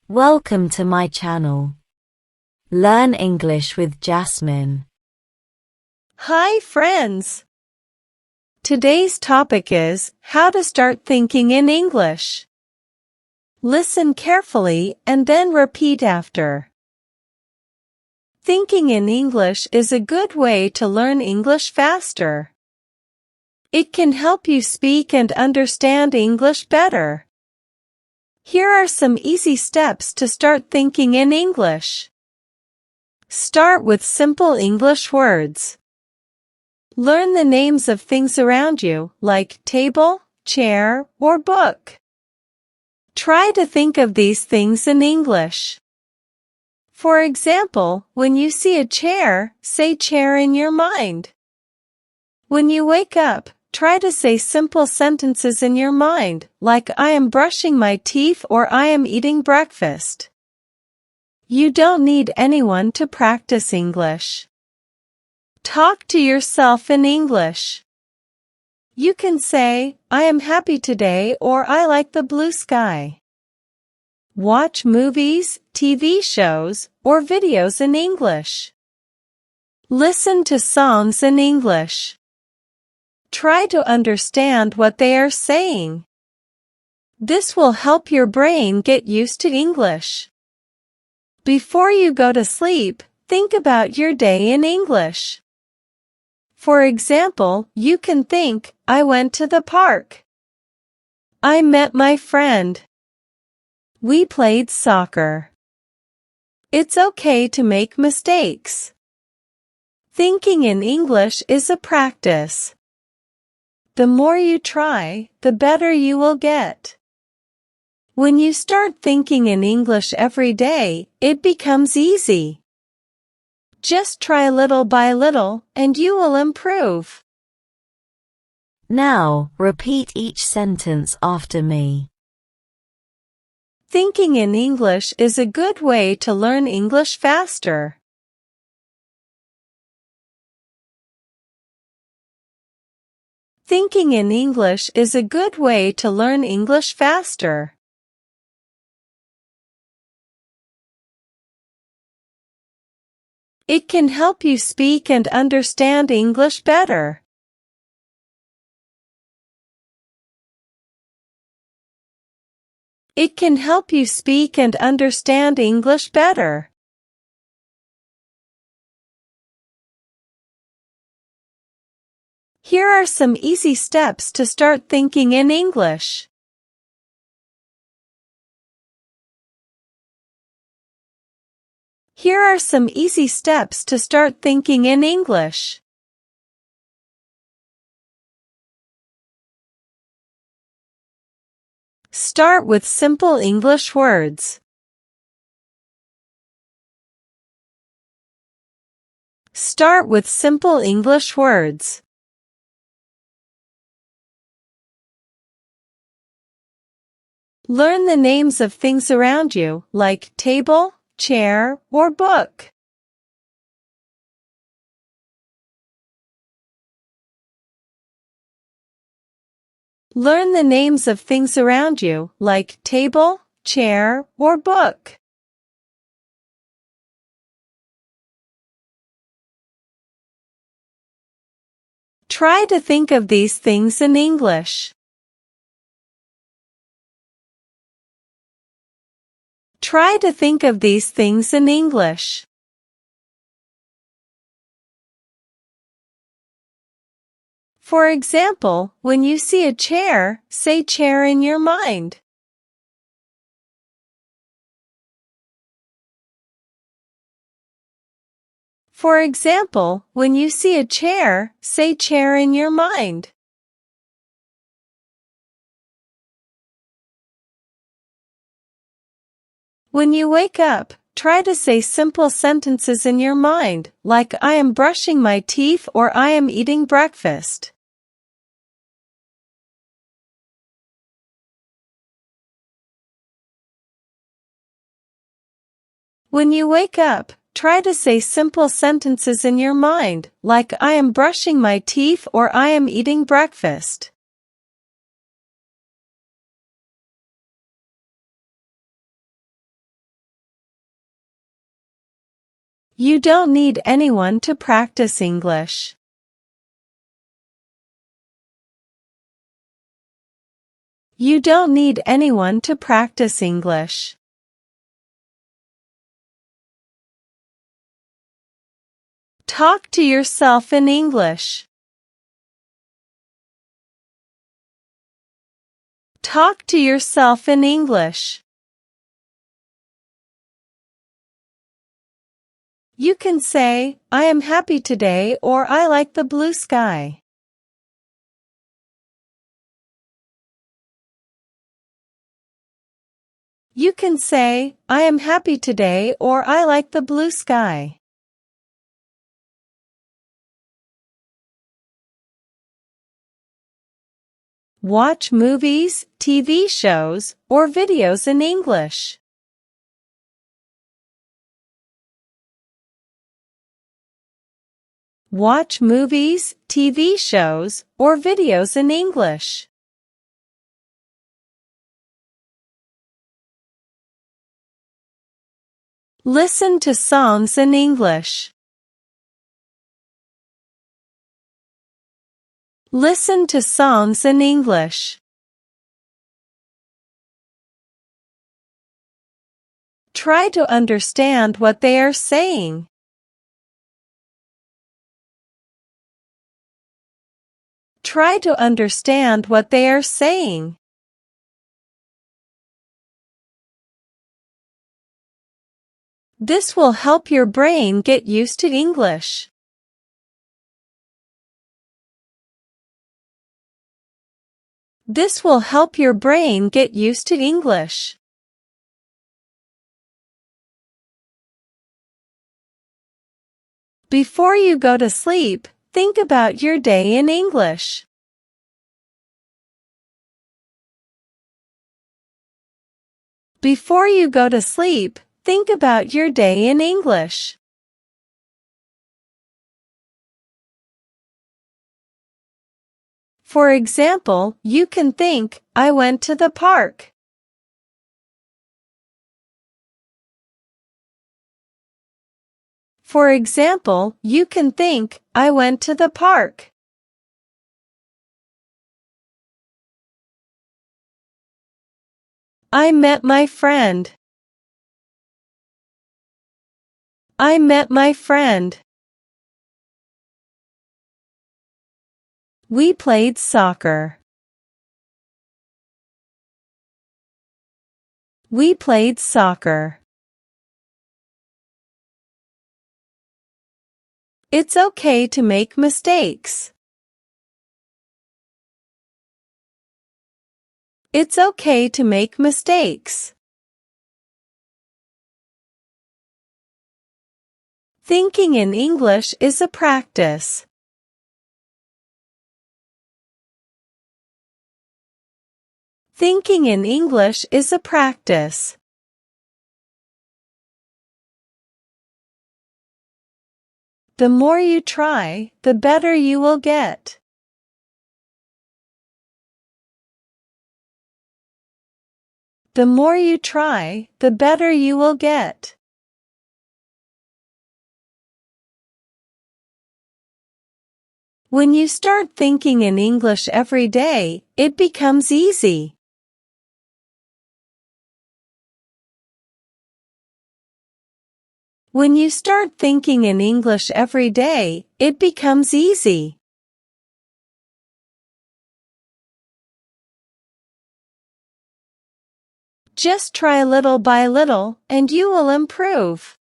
Welcome to my channel. Learn English with Jasmine. Hi friends! Today's topic is how to start thinking in English. Listen carefully and then repeat after. Thinking in English is a good way to learn English faster. It can help you speak and understand English better. Here are some easy steps to start thinking in English. Start with simple English words. Learn the names of things around you, like table, chair, or book. Try to think of these things in English. For example, when you see a chair, say chair in your mind. When you wake up, try to say simple sentences in your mind, like I am brushing my teeth or I am eating breakfast. You don't need anyone to practice English. Talk to yourself in English. You can say, I am happy today or I like the blue sky. Watch movies, TV shows, or videos in English. Listen to songs in English. Try to understand what they are saying. This will help your brain get used to English. Before you go to sleep, think about your day in English. For example, you can think, I went to the park. I met my friend. We played soccer. It's okay to make mistakes. Thinking in English is a practice. The more you try, the better you will get. When you start thinking in English every day, it becomes easy. Just try little by little, and you will improve. Now, repeat each sentence after me. Thinking in English is a good way to learn English faster. Thinking in English is a good way to learn English faster. It can help you speak and understand English better. It can help you speak and understand English better. Here are some easy steps to start thinking in English. Here are some easy steps to start thinking in English. Start with simple English words. Start with simple English words. Learn the names of things around you, like table, chair, or book. Learn the names of things around you, like table, chair, or book. Try to think of these things in English. Try to think of these things in English. For example, when you see a chair, say chair in your mind. For example, when you see a chair, say chair in your mind. When you wake up, try to say simple sentences in your mind, like I am brushing my teeth or I am eating breakfast. When you wake up, try to say simple sentences in your mind, like I am brushing my teeth or I am eating breakfast. You don't need anyone to practice English. You don't need anyone to practice English. Talk to yourself in English. Talk to yourself in English. You can say, I am happy today, or I like the blue sky. You can say, I am happy today, or I like the blue sky. Watch movies, TV shows, or videos in English. Watch movies, TV shows, or videos in English. Listen to songs in English. Listen to songs in English. Try to understand what they are saying. Try to understand what they are saying. This will help your brain get used to English. This will help your brain get used to English. Before you go to sleep, think about your day in English. Before you go to sleep, think about your day in English. For example, you can think, I went to the park. For example, you can think, I went to the park. I met my friend. I met my friend. We played soccer. We played soccer. It's okay to make mistakes. It's okay to make mistakes. Thinking in English is a practice. Thinking in English is a practice. The more you try, the better you will get. The more you try, the better you will get. When you start thinking in English every day, it becomes easy. When you start thinking in English every day, it becomes easy. Just try little by little, and you will improve.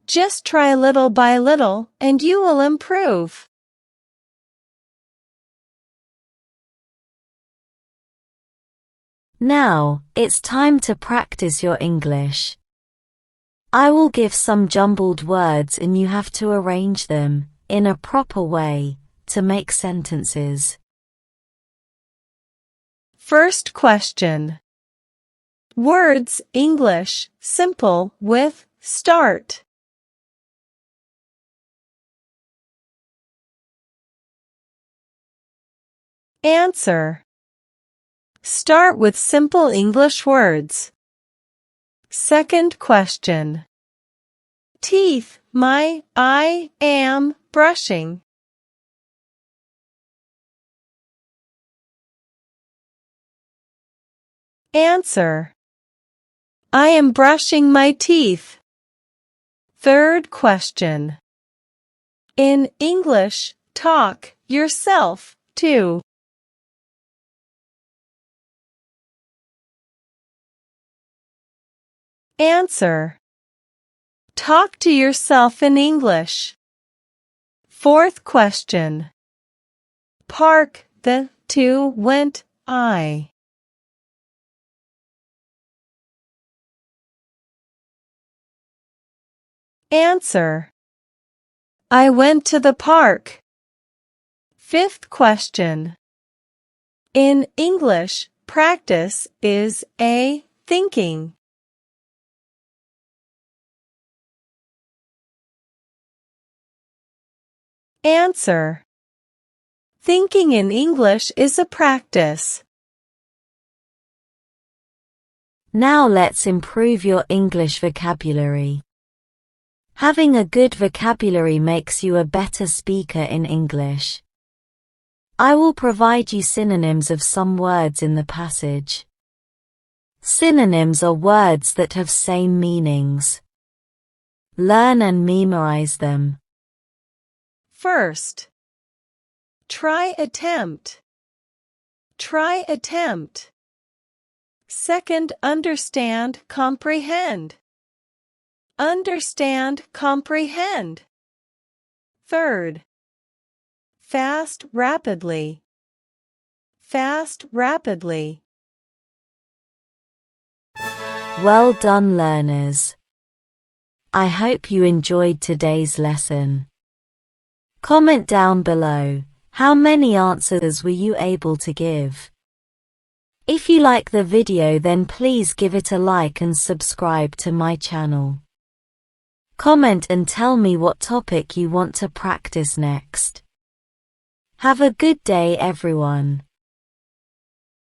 Just try little by little, and you will improve. Now, it's time to practice your English. I will give some jumbled words and you have to arrange them, in a proper way, to make sentences. First question. Words, English, simple, with, start. Answer. Start with simple English words. Second question. Teeth. I am brushing. Answer. I am brushing my teeth. Third question. In English, talk yourself to. Answer. Talk to yourself in English. Fourth question. Park the to went I. Answer. I went to the park. Fifth question. In English, practice is a thinking. Answer. Thinking in English is a practice. Now let's improve your English vocabulary. Having a good vocabulary makes you a better speaker in English. I will provide you synonyms of some words in the passage. Synonyms are words that have same meanings. Learn and memorize them. First. Try attempt. Try attempt. Second, understand, comprehend. Understand, comprehend. Third. Fast, rapidly. Fast, rapidly. Well done, learners. I hope you enjoyed today's lesson. Comment down below, how many answers were you able to give? If you like the video, then please give it a like and subscribe to my channel. Comment and tell me what topic you want to practice next. Have a good day, everyone.